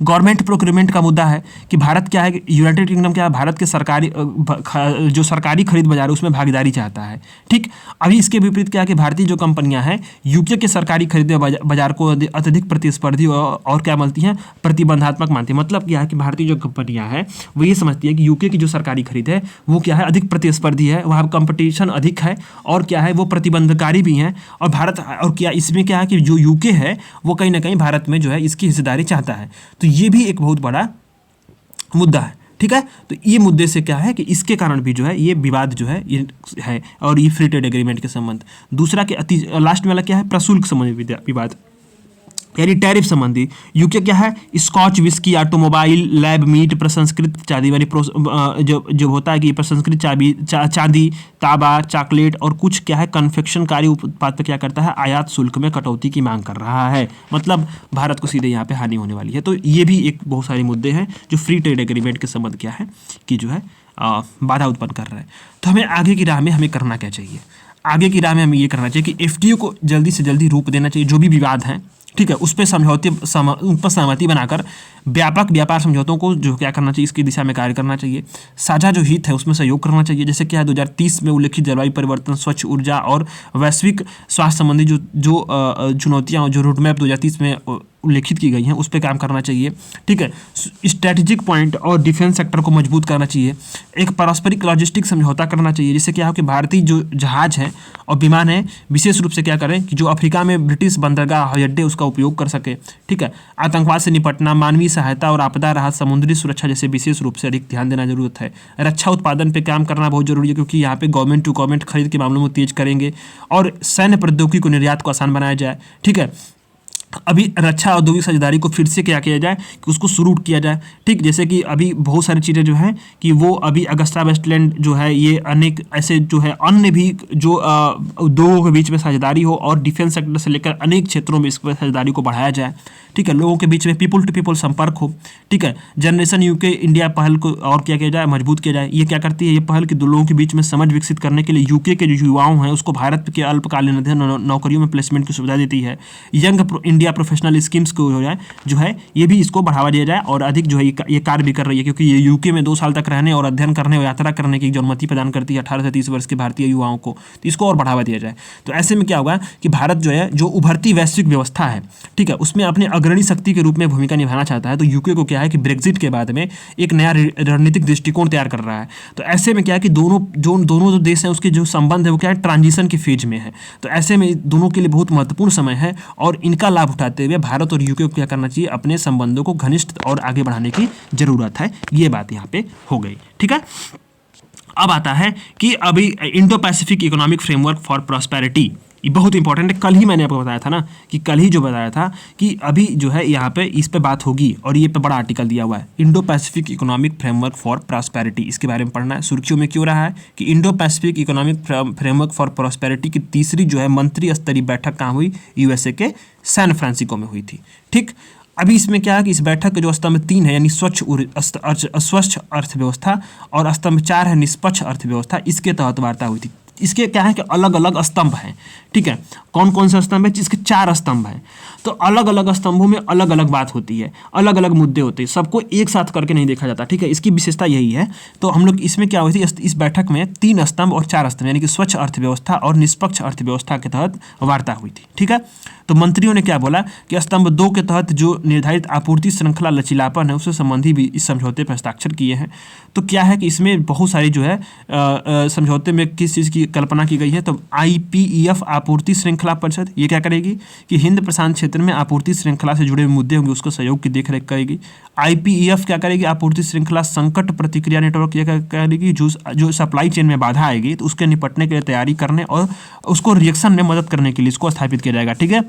गवर्नमेंट प्रोक्योरमेंट का मुद्दा है कि भारत क्या है कि यूनाइटेड किंगडम क्या है, भारत के सरकारी जो सरकारी खरीद बाजार है उसमें भागीदारी चाहता है। ठीक, अभी इसके विपरीत क्या है कि भारतीय जो कंपनियां हैं यूके के सरकारी खरीद बाजार को अत्यधिक प्रतिस्पर्धी और क्या मानती हैं, प्रतिबंधात्मक मानती है। मतलब क्या है कि भारतीय जो कंपनियां हैं वो ये समझती है कि यूके की जो सरकारी खरीद है वो क्या है, अधिक प्रतिस्पर्धी है, वहाँ कंपटीशन अधिक है और क्या है वो प्रतिबंधकारी भी हैं। और भारत और क्या इसमें क्या है कि जो यूके है वो कहीं ना कहीं भारत में जो है इसकी हिस्सेदारी चाहता है। तो ये भी एक बहुत बड़ा मुद्दा है। ठीक है, तो ये मुद्दे से क्या है कि इसके कारण भी जो है ये विवाद जो है ये है, और ये फ्री ट्रेड एग्रीमेंट के संबंध। दूसरा के लास्ट वाला क्या है, प्रशुल्क संबंधी विवाद यानी टैरिफ संबंधी। यूके क्या है, Scotch whisky, automobile, lab meat, प्रसंस्कृत चांदी यानी जो होता है कि प्रसंस्कृत चांदी, तांबा, चॉकलेट और कुछ क्या है कन्फेक्शनकारी उत्पाद पर क्या करता है, आयात शुल्क में कटौती की मांग कर रहा है। मतलब भारत को सीधे यहाँ पे हानि होने वाली है। तो ये भी एक बहुत सारे मुद्दे हैं जो फ्री ट्रेड एग्रीमेंट के संबंध क्या है कि जो है बाधा उत्पन्न कर रहा है। तो हमें आगे की राह में हमें करना क्या चाहिए, आगे की राह में हमें ये करना चाहिए कि एफटीओ को जल्दी से जल्दी रूप देना चाहिए। जो भी विवाद हैं, ठीक है, उस पर उन पर सहमति बनाकर व्यापक व्यापार समझौतों को जो क्या करना चाहिए इसकी दिशा में कार्य करना चाहिए। साझा जो हित है उसमें सहयोग करना चाहिए। जैसे क्या है 2030 में उल्लेखित जलवायु परिवर्तन, स्वच्छ ऊर्जा और वैश्विक स्वास्थ्य संबंधी जो चुनौतियाँ जो रोड मैप 2030 में उल्लेखित की गई हैं उस पर काम करना चाहिए। ठीक है, स्ट्रैटेजिक पॉइंट और डिफेंस सेक्टर को मजबूत करना चाहिए। एक पारस्परिक लॉजिस्टिक समझौता करना चाहिए जिससे क्या हो कि भारतीय जो जहाज हैं और विमान हैं विशेष रूप से क्या करें कि जो अफ्रीका में ब्रिटिश बंदरगाह हवाई अड्डे उसका उपयोग कर सके। ठीक है, आतंकवाद से निपटना, मानवीय सहायता और आपदा राहत, समुद्री सुरक्षा जैसे विशेष रूप से अधिक ध्यान देना जरूरत है। रक्षा उत्पादन पे काम करना बहुत जरूरी है क्योंकि यहाँ पे गवर्नमेंट टू गवर्नमेंट खरीद के मामलों में तेज करेंगे और सैन्य प्रौद्योगिकी को निर्यात को आसान बनाया जाए। ठीक है, अभी रक्षा औद्योगिक साझेदारी को फिर से क्या किया जाए कि उसको शुरू किया जाए। ठीक, जैसे कि अभी बहुत सारी चीज़ें जो हैं कि वो अभी अगस्ता वेस्टलैंड जो है ये अनेक ऐसे जो है अन्य भी जो उद्योगों के बीच में साझेदारी हो और डिफेंस सेक्टर से लेकर अनेक क्षेत्रों में इस साझेदारी को बढ़ाया जाए। ठीक है, लोगों के बीच में पीपल टू पीपल संपर्क हो। ठीक है, जनरेशन यूके इंडिया पहल को और क्या किया जाए, मजबूत किया जाए। ये क्या करती है, ये पहल कि दो लोगों के बीच में समझ विकसित करने के लिए यूके के जो युवाओं हैं उसको भारत के अल्पकालीन अध्ययन नौकरियों में प्लेसमेंट की सुविधा देती है। यंग इंडिया प्रोफेशनल स्कीम्स को जो है ये भी इसको बढ़ावा दिया जाए और अधिक जो है ये कार्य भी कर रही है क्योंकि ये यूके में 2 साल तक रहने और अध्ययन करने और यात्रा करने की अनुमति प्रदान करती है 18 से 30 वर्ष के भारतीय युवाओं को। तो इसको और बढ़ावा दिया जाए। तो ऐसे में क्या होगा कि भारत जो है जो उभरती वैश्विक व्यवस्था है, ठीक है, उसमें अपने अग्रणी शक्ति के रूप में भूमिका निभाना चाहता है। तो यूके को क्या है कि ब्रेक्जिट के बाद में एक नया रणनीतिक दृष्टिकोण तैयार कर रहा है। तो ऐसे में क्या है कि दोनों जो देश हैं उसके जो संबंध है वो क्या है, ट्रांजिशन के फेज में है। तो ऐसे में दोनों के लिए बहुत महत्वपूर्ण समय है और इनका लाभ उठाते हुए भारत और यूके को क्या करना चाहिए, अपने संबंधों को घनिष्ठ और आगे बढ़ाने की जरूरत है। ये बात यहाँ पे हो गई। ठीक है, अब आता है कि अभी Indo Pacific economic framework for prosperity, ये बहुत इंपॉर्टेंट है। कल ही मैंने आपको बताया था ना कि कल ही जो बताया था कि अभी जो है यहाँ पे इस पे बात होगी और ये पे बड़ा आर्टिकल दिया हुआ है, Indo Pacific economic framework for prosperity. इसके बारे में पढ़ना है। सुर्खियों में क्यों रहा है कि Indo Pacific economic framework for prosperity की तीसरी जो है मंत्री स्तरीय बैठक कहाँ हुई, यूएसए के सैन फ्रांसिस्को में हुई थी। ठीक, अभी इसमें क्या है कि इस बैठक के जो स्तंभ 3 है यानी स्वच्छ अर्थव्यवस्था और स्तंभ 4 है निष्पक्ष अर्थव्यवस्था, इसके तहत वार्ता हुई थी। इसके क्या है कि अलग अलग स्तंभ हैं। ठीक है, कौन कौन सा स्तंभ है, जिसके 4 स्तंभ हैं। तो अलग अलग स्तंभों में अलग अलग बात होती है, अलग अलग मुद्दे होते हैं, सबको एक साथ करके नहीं देखा जाता। ठीक है, इसकी विशेषता यही है। तो हम लोग इसमें क्या हुई थी, इस बैठक में 3 स्तंभ और 4 स्तंभ यानी कि स्वच्छ अर्थव्यवस्था और निष्पक्ष अर्थव्यवस्था के तहत वार्ता हुई थी। ठीक है, तो मंत्रियों ने क्या बोला कि स्तंभ 2 के तहत जो निर्धारित आपूर्ति श्रृंखला लचीलापन है उससे संबंधी भी इस समझौते पर हस्ताक्षर किए हैं। तो क्या है कि इसमें बहुत सारी जो है समझौते में किस चीज़ की कल्पना की गई है, तो IPEF आपूर्ति श्रृंखला परिषद ये क्या करेगी कि हिंद प्रशांत क्षेत्र में आपूर्ति श्रृंखला से जुड़े मुद्दे होंगे उसको सहयोग की देखरेख करेगी। IPEF क्या करेगी, आपूर्ति श्रृंखला संकट प्रतिक्रिया नेटवर्क ये क्या करेगी, जो सप्लाई चेन में बाधा आएगी तो उसके निपटने के लिए तैयारी करने और उसको रिएक्शन में मदद करने के लिए इसको स्थापित किया जाएगा। ठीक है,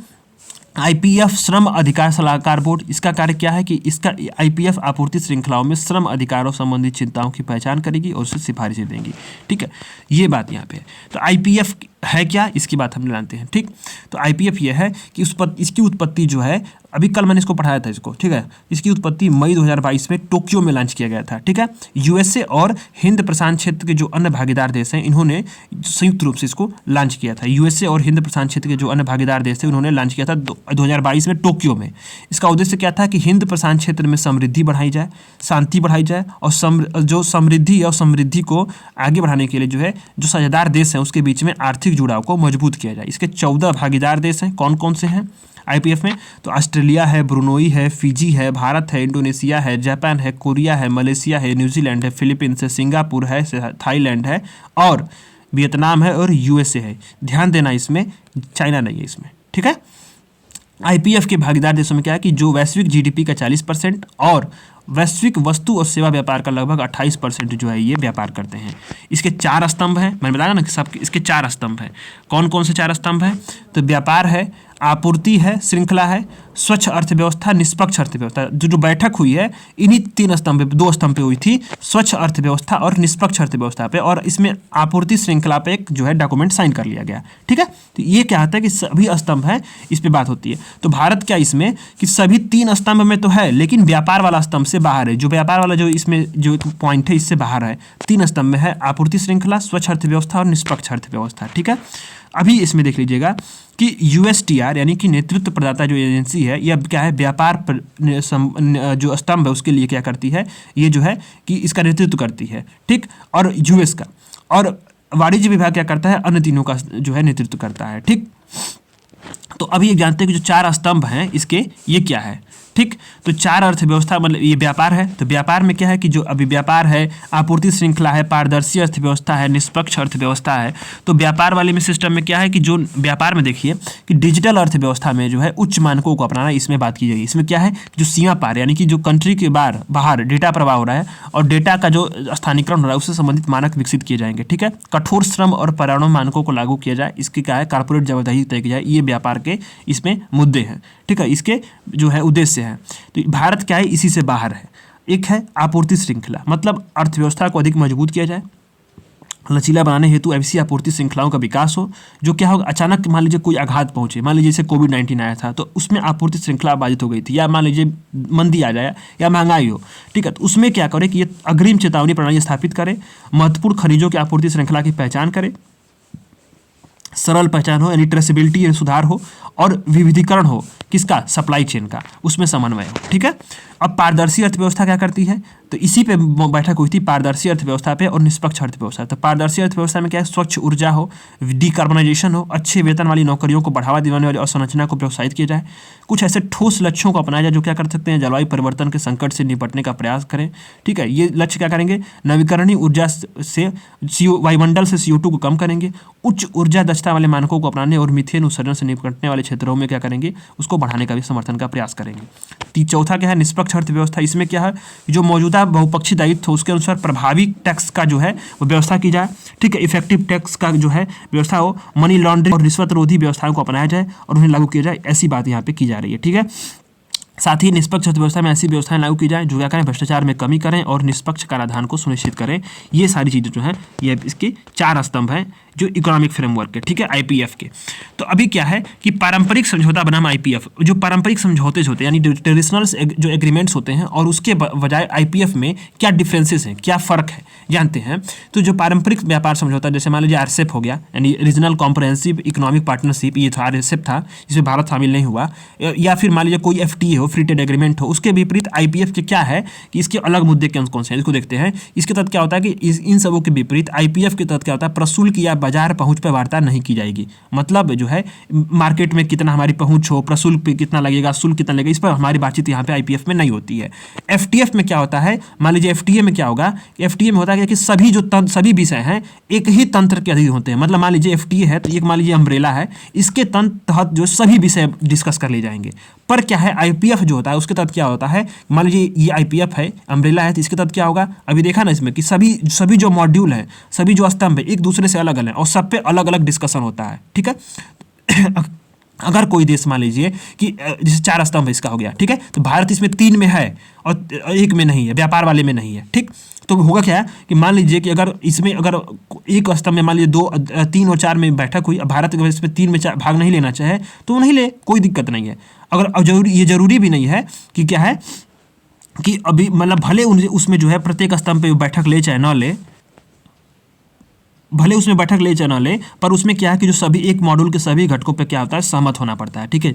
IPEF श्रम अधिकार सलाहकार बोर्ड, इसका कार्य क्या है कि इसका IPEF आपूर्ति श्रृंखलाओं में श्रम अधिकारों संबंधी चिंताओं की पहचान करेगी और उसे सिफारिशें देंगी। ठीक है, ये बात यहाँ पे है। तो IPEF है क्या, इसकी बात हम जानते हैं। ठीक, तो आईपीएफ ये है कि इसकी उत्पत्ति जो है, अभी कल मैंने इसको पढ़ाया था इसको, ठीक है। इसकी उत्पत्ति मई 2022 में टोक्यो में लॉन्च किया गया था, ठीक है। यूएसए और हिंद प्रशांत क्षेत्र के जो अन्य भागीदार देश हैं, इन्होंने संयुक्त रूप से इसको लॉन्च किया था। यूएसए और हिंद प्रशांत क्षेत्र के जो अन्य भागीदार देश थे, उन्होंने लॉन्च किया था 2022 में टोक्यो में। इसका उद्देश्य क्या था कि हिंद प्रशांत क्षेत्र में समृद्धि बढ़ाई जाए, शांति बढ़ाई जाए, और जो समृद्धि को आगे बढ़ाने के लिए जो है, जो साझेदार देश हैं उसके बीच में आर्थिक जुड़ाव को मजबूत किया जाए। इसके 14 भागीदार देश हैं। कौन कौन से हैं आईपीएफ में? तो ऑस्ट्रेलिया है, ब्रुनोई है, फिजी है, भारत है, इंडोनेशिया है, जापान है, कोरिया है, मलेशिया है, न्यूजीलैंड है, फिलीपींस है, सिंगापुर है, थाईलैंड है, और वियतनाम है, और यूएसए है। ध्यान देना, इसमें चाइना नहीं है इसमें, ठीक है। आईपीएफ के भागीदार देशों में क्या है कि जो वैश्विक जीडीपी का 40% और वैश्विक वस्तु और सेवा व्यापार का लगभग 28% जो है ये व्यापार करते हैं। इसके 4 स्तंभ हैं, मैंने बताया ना कि सब इसके 4 स्तंभ हैं। कौन कौन से 4 स्तंभ हैं? तो व्यापार है, आपूर्ति है, श्रृंखला है, स्वच्छ अर्थव्यवस्था, निष्पक्ष अर्थव्यवस्था। जो बैठक हुई है इन्हीं 3 स्तंभ पे, 2 स्तंभ पे हुई थी, स्वच्छ अर्थव्यवस्था और निष्पक्ष अर्थव्यवस्था पे, और इसमें आपूर्ति श्रृंखला पे एक जो है डॉक्यूमेंट साइन कर लिया गया, ठीक है। तो ये क्या होता है कि सभी स्तंभ हैं, इस पे बात होती है। तो भारत क्या इसमें कि सभी 3 स्तंभ में तो है, लेकिन व्यापार वाला स्तंभ से बाहर है। जो व्यापार वाला जो इसमें जो पॉइंट है इससे बाहर है। 3 स्तंभ में है, आपूर्ति श्रृंखला, स्वच्छ अर्थव्यवस्था और निष्पक्ष अर्थव्यवस्था, ठीक है। अभी इसमें देख लीजिएगा कि यूएसटीआर यानी कि नेतृत्व प्रदाता जो एजेंसी है, यह क्या है, व्यापार जो स्तंभ है उसके लिए क्या करती है, ये जो है कि इसका नेतृत्व करती है, ठीक। और यूएस का, और वाणिज्य विभाग क्या करता है, अन्य तीनों का जो है नेतृत्व करता है, ठीक। तो अभी ये जानते हैं कि जो 4 स्तंभ हैं इसके, ये क्या है, ठीक। तो 4 अर्थव्यवस्था मतलब ये व्यापार है। तो व्यापार में क्या है कि जो अभी व्यापार है, आपूर्ति श्रृंखला है, पारदर्शी अर्थव्यवस्था है, निष्पक्ष अर्थव्यवस्था है। तो व्यापार वाले में सिस्टम में क्या है कि जो व्यापार में देखिए कि डिजिटल अर्थव्यवस्था में जो है उच्च मानकों को अपनाना, इसमें बात की जाएगी। इसमें क्या है, जो सीमा पार यानी कि जो कंट्री के बाहर डेटा प्रवाह हो रहा है और डेटा का जो स्थानीकरण हो रहा है उससे संबंधित मानक विकसित किए जाएंगे, ठीक है। कठोर श्रम और पर्यावरण मानकों को लागू किया जाए, इसकी क्या है, कॉर्पोरेट जवाबदेही तय की जाए। ये व्यापार के इसमें मुद्दे हैं, ठीक है, इसके जो है उद्देश्य है। तो भारत क्या है, इसी से बाहर है। एक है आपूर्ति श्रृंखला, मतलब अर्थव्यवस्था को अधिक मजबूत किया जाए, लचीला बनाने हेतु ऐसी आपूर्ति श्रृंखलाओं का विकास हो। जो क्या होगा, अचानक मान लीजिए कोई आघात पहुंचे, मान लीजिए जैसे कोविड-19 आया था तो उसमें आपूर्ति श्रृंखला बाधित हो गई थी, या मान लीजिए मंदी आ जाए या महंगाई हो, ठीक है। तो उसमें क्या करे कि ये अग्रिम चेतावनी प्रणाली स्थापित करे, महत्वपूर्ण खनिजों की आपूर्ति श्रृंखला की पहचान करे, सरल पहचान हो यानी ट्रेसेबिलिटी यानी सुधार हो, और विविधीकरण हो, किसका, सप्लाई चेन का, उसमें समन्वय हो, ठीक है। अब पारदर्शी अर्थव्यवस्था क्या करती है, तो इसी पे बैठक हुई थी, पारदर्शी अर्थव्यवस्था पे और निष्पक्ष अर्थव्यवस्था। तो पारदर्शी अर्थव्यवस्था में क्या है, स्वच्छ ऊर्जा हो, डिकार्बनाइजेशन हो, अच्छे वेतन वाली नौकरियों को बढ़ावा दिलाने वाली अवसंरचना को प्रोत्साहित किया जाए, कुछ ऐसे ठोस लक्ष्यों को अपनाया जाए जो क्या कर सकते हैं, जलवायु परिवर्तन के संकट से निपटने का प्रयास करें, ठीक है। ये लक्ष्य क्या करेंगे, नवीकरणीय ऊर्जा से वायुमंडल से CO2 को कम करेंगे, उच्च ऊर्जा दक्षता वाले मानकों को अपनाने और मीथेन उत्सर्जन से निपटने वाले क्षेत्रों में क्या करेंगे, उसको बढ़ाने का भी समर्थन का प्रयास करेंगे। चौथा क्या है, निष्पक्ष अर्थव्यवस्था। इसमें क्या है, जो मौजूदा बहुपक्षीय दायित्व हो उसके अनुसार प्रभावी टैक्स का जो है वो व्यवस्था की जाए, ठीक है। इफेक्टिव टैक्स का जो है व्यवस्था हो, मनी लॉन्ड्रिंग और रिश्वत रोधी व्यवस्थाओं को अपनाया जाए और उन्हें लागू किया जाए, ऐसी बात यहाँ पे की जा रही है, ठीक है। साथ ही निष्पक्ष अर्थव्यवस्था में ऐसी व्यवस्थाएं लागू की जाए जो क्या करें, भ्रष्टाचार में कमी करें और निष्पक्ष कराधान को सुनिश्चित करें। ये सारी चीज़ें जो हैं ये इसके 4 स्तंभ हैं जो इकोनॉमिक फ्रेमवर्क है, ठीक है, आईपीएफ के। तो अभी क्या है कि पारंपरिक समझौता बनाम आईपीएफ, जो पारंपरिक समझौते होते हैं यानी ट्रेडिशनल जो एग्रीमेंट्स होते हैं और उसके बजाय आईपीएफ में क्या डिफरेंसेस हैं, क्या फ़र्क है, जानते हैं। तो जो पारंपरिक व्यापार समझौता, जैसे मान लीजिए आरसेप हो गया यानी रीजनल कॉम्प्रहेंसिव इकोनॉमिक पार्टनरशिप, ये था आरसेप था जिसमें भारत शामिल नहीं हुआ, या फिर मान लीजिए कोई FTA हो, फ्री ट्रेड एग्रीमेंट हो। उसके विपरीत आईपीएफ के क्या है कि इसके अलग मुद्दे कौन कौन से हैं, इसको देखते हैं। इसके तहत क्या होता है कि इन सबों के विपरीत आईपीएफ के तहत क्या होता है, प्रशुल्क या बाजार पहुंच पर वार्ता नहीं की जाएगी। मतलब जो है मार्केट में कितना हमारी पहुंच हो, प्रशुल्क पे कितना लगेगा, शुल्क कितना लगेगा, इस पर हमारी बातचीत यहाँ पे आईपीएफ में नहीं होती है। एफटीएफ में क्या होता है, मान लीजिए एफटीए में क्या होगा, एफटीए में होता है कि सभी विषय हैं एक ही तंत्र के अधीन होते हैं। मतलब मान लीजिए एफटीए है तो एक मान लीजिए अम्ब्रेला है, इसके तहत जो सभी विषय डिस्कस कर लिए जाएंगे। पर क्या है आईपीएफ जो होता है उसके तहत क्या होता है, मान लीजिए ये आईपीएफ है, अम्ब्रेला है, तो इसके तहत क्या होगा, अभी देखा ना इसमें कि सभी जो मॉड्यूल है, सभी जो स्तंभ है एक दूसरे से अलग अलग है और सब पे अलग अलग डिस्कशन होता है, ठीक है। अगर कोई देश मान लीजिए कि जैसे 4 स्तंभ इसका हो गया, ठीक है, तो भारत इसमें 3 में है और 1 में नहीं है, व्यापार वाले में नहीं है, ठीक। तो होगा क्या कि मान लीजिए कि अगर इसमें अगर एक स्तंभ में मान लीजिए 2, 3 और 4 में बैठक हुई, भारत अगर इसमें 3 में भाग नहीं लेना चाहे तो वो नहीं ले, कोई दिक्कत नहीं है। अगर ये जरूरी भी नहीं है कि क्या है कि अभी मतलब भले उसमें जो है प्रत्येक स्तंभ पे बैठक ले चाहे ना ले, भले उसमें बैठक ले चाहे ना ले, पर उसमें क्या है कि जो सभी एक मॉड्यूल के सभी घटकों पे क्या होता है, सहमत होना पड़ता है। ठीक है,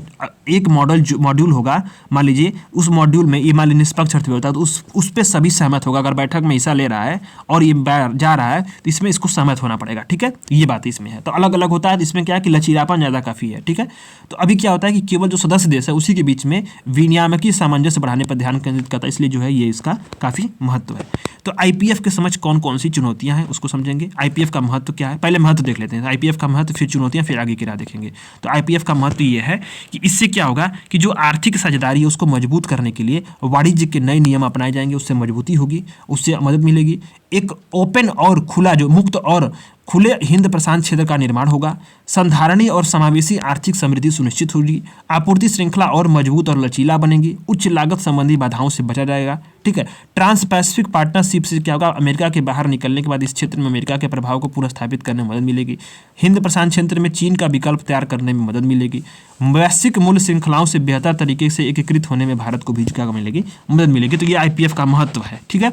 एक मॉड्यूल होगा, मान लीजिए उस मॉड्यूल में ये मान लीजिए निष्पक्ष अर्थव्यवस्था, तो उस पे सभी सहमत होगा। अगर बैठक में हिस्सा ले रहा है और ये जा रहा है तो इसमें इसको सहमत होना पड़ेगा। ठीक है, ये बात इसमें है। तो अलग अलग होता है, इसमें क्या है कि लचीलापन ज़्यादा काफ़ी है। ठीक है, तो अभी क्या होता है कि केवल जो सदस्य देश है उसी के बीच में विनियामकीय सामंजस्य बढ़ाने पर ध्यान केंद्रित करता है, इसलिए जो है ये इसका काफ़ी महत्व है। तो आईपीएफ के समझ कौन कौन सी चुनौतियां हैं उसको समझेंगे। आईपीएफ का महत्व क्या है, पहले महत्व देख लेते हैं। आईपीएफ का महत्व, फिर चुनौतियां, फिर आगे की राह देखेंगे। तो आईपीएफ का महत्व ये है कि इससे क्या होगा कि जो आर्थिक साझेदारी है उसको मजबूत करने के लिए वाणिज्य के नए नियम अपनाए जाएंगे, उससे मजबूती होगी, उससे मदद मिलेगी। एक ओपन और खुला, जो मुक्त और खुले हिंद प्रशांत क्षेत्र का निर्माण होगा। संधारणीय और समावेशी आर्थिक समृद्धि सुनिश्चित होगी। आपूर्ति श्रृंखला और मजबूत और लचीला बनेगी। उच्च लागत संबंधी बाधाओं से बचा जाएगा। ठीक है, ट्रांस पैसिफिक पार्टनरशिप से क्या होगा, अमेरिका के बाहर निकलने के बाद इस क्षेत्र में अमेरिका के प्रभाव को पुनर्स्थापित करने में मदद मिलेगी। हिंद प्रशांत क्षेत्र में चीन का विकल्प तैयार करने में मदद मिलेगी। वैश्विक मूल्य श्रृंखलाओं से बेहतर तरीके से एकीकृत होने में भारत को भी क्या मिलेगी, मदद मिलेगी। तो ये आईपीएफ का महत्व है। ठीक है,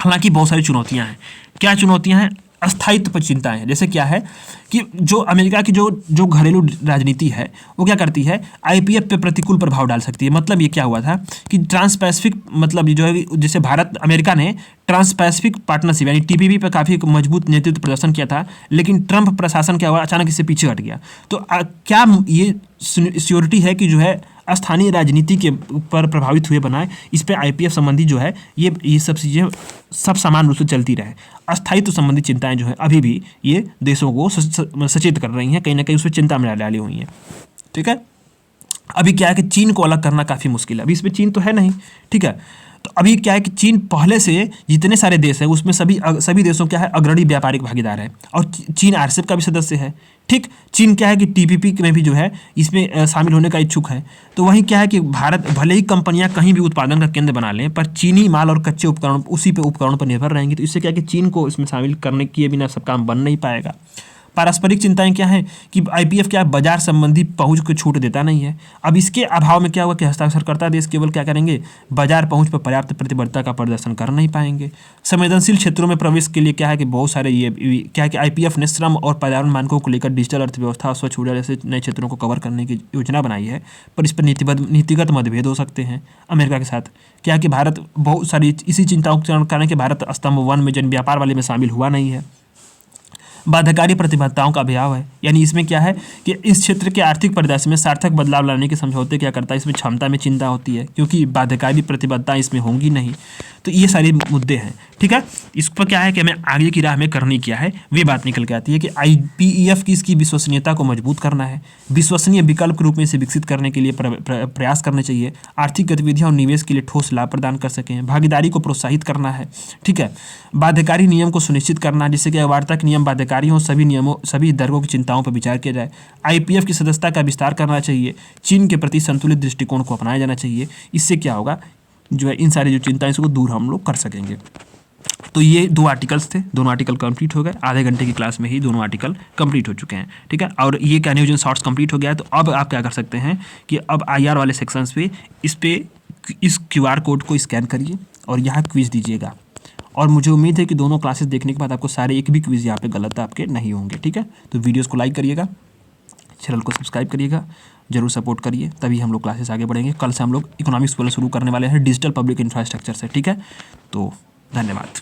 हालांकि बहुत सारी चुनौतियां हैं। क्या चुनौतियां हैं? अस्थायित्व पर चिंताएं हैं। जैसे क्या है कि जो अमेरिका की जो घरेलू राजनीति है वो क्या करती है, आईपीएफ पे प्रतिकूल प्रभाव डाल सकती है। मतलब ये क्या हुआ था कि ट्रांस पैसिफिक, मतलब जो है जैसे अमेरिका ने ट्रांस पैसिफिक पार्टनरशिप यानी टीपीपी पर काफ़ी मजबूत नेतृत्व प्रदर्शन किया था, लेकिन ट्रंप प्रशासन क्या हुआ, अचानक इससे पीछे हट गया। तो क्या ये श्योरिटी है कि जो है स्थानीय राजनीति के ऊपर प्रभावित हुए बनाए, इस पे आईपीएफ संबंधी जो है ये सब चीज़ें सब समान रूप से चलती रहे। अस्थायित्व संबंधी चिंताएं जो है अभी भी ये देशों को सचेत कर रही हैं, कहीं ना कहीं उसमें चिंता में डाली हुई हैं। ठीक है, अभी क्या है कि चीन को अलग करना काफ़ी मुश्किल है। अभी इसमें चीन तो है नहीं। ठीक है, तो अभी क्या है कि चीन पहले से जितने सारे देश हैं उसमें सभी देशों क्या है, अग्रणी व्यापारिक भागीदार है, और चीन आरसीईपी का भी सदस्य है। ठीक, चीन क्या है कि टीपीपी में भी जो है इसमें शामिल होने का इच्छुक है। तो वहीं क्या है कि भारत भले ही कंपनियां कहीं भी उत्पादन का केंद्र बना लें, पर चीनी माल और कच्चे उपकरण उसी पे उपकरणों पर निर्भर रहेंगे। तो इससे क्या है कि चीन को इसमें शामिल करने किए बिना सब काम बन नहीं पाएगा। पारस्परिक चिंताएं क्या हैं कि आईपीएफ क्या बाजार संबंधी पहुंच को छूट देता नहीं है। अब इसके अभाव में क्या हुआ कि हस्ताक्षरकर्ता देश केवल क्या करेंगे, बाजार पहुंच पर पर्याप्त प्रतिबद्धता का प्रदर्शन कर नहीं पाएंगे। संवेदनशील क्षेत्रों में प्रवेश के लिए क्या है कि बहुत सारे ये क्या है कि आईपीएफ ने श्रम और पर्यावरण मानकों को लेकर डिजिटल अर्थव्यवस्था और स्वच्छ ऊर्जा जैसे नए क्षेत्रों को कवर करने की योजना बनाई है, पर इस पर नीतिगत मतभेद हो सकते हैं अमेरिका के साथ। क्या है कि भारत बहुत सारी इसी चिंताओं के कारण कि भारत स्तंभ 1 में जन व्यापार वाले में शामिल हुआ नहीं है। बाध्यकारी प्रतिबद्धताओं का अभाव है, यानी इसमें क्या है कि इस क्षेत्र के आर्थिक परिदृश्य में सार्थक बदलाव लाने के समझौते क्या करता है, इसमें क्षमता में चिंता होती है, क्योंकि बाध्यकारी प्रतिबद्धताएं इसमें होंगी नहीं। तो ये सारे मुद्दे हैं। ठीक है, इस पर क्या है कि हमें आगे की राह में करनी क्या है, वे बात निकल के आती है कि आईपीएफ की इसकी विश्वसनीयता को मजबूत करना है, विश्वसनीय विकल्प के रूप में इसे विकसित करने के लिए प्रयास करने चाहिए, आर्थिक गतिविधियां और निवेश के लिए ठोस लाभ प्रदान कर सकें, भागीदारी को प्रोत्साहित करना है। ठीक है, बाध्यकारी नियम को सुनिश्चित करना, जिससे कि वार्ता के नियम बाध्यकारी हों, सभी दर्गों की चिंताओं पर विचार किया जाए। आईपीएफ की सदस्यता का विस्तार करना चाहिए, चीन के प्रति संतुलित दृष्टिकोण को अपनाया जाना चाहिए। इससे क्या होगा, जो है इन सारी जो चिंताएं इसको दूर हम लोग कर सकेंगे। तो ये 2 आर्टिकल्स थे, दोनों आर्टिकल कंप्लीट हो गए। आधे घंटे की क्लास में ही दोनों आर्टिकल कंप्लीट हो चुके हैं। ठीक है, और ये कन्फ्यूजन शॉर्ट्स कंप्लीट हो गया है। तो अब आप क्या कर सकते हैं कि अब आईआर वाले सेक्शंस पे इस क्यूआर कोड को स्कैन करिए और यहाँ क्विज दीजिएगा। और मुझे उम्मीद है कि दोनों क्लासेस देखने के बाद आपको सारे एक भी क्विज यहाँ पे गलत आपके नहीं होंगे। ठीक है, तो वीडियोस को लाइक करिएगा, चैनल को सब्सक्राइब करिएगा, जरूर सपोर्ट करिए, तभी हम लोग क्लासेस आगे बढ़ेंगे। कल से हम लोग इकोनॉमिक्स वाला शुरू करने वाले हैं डिजिटल पब्लिक इंफ्रास्ट्रक्चर से। ठीक है, तो धन्यवाद।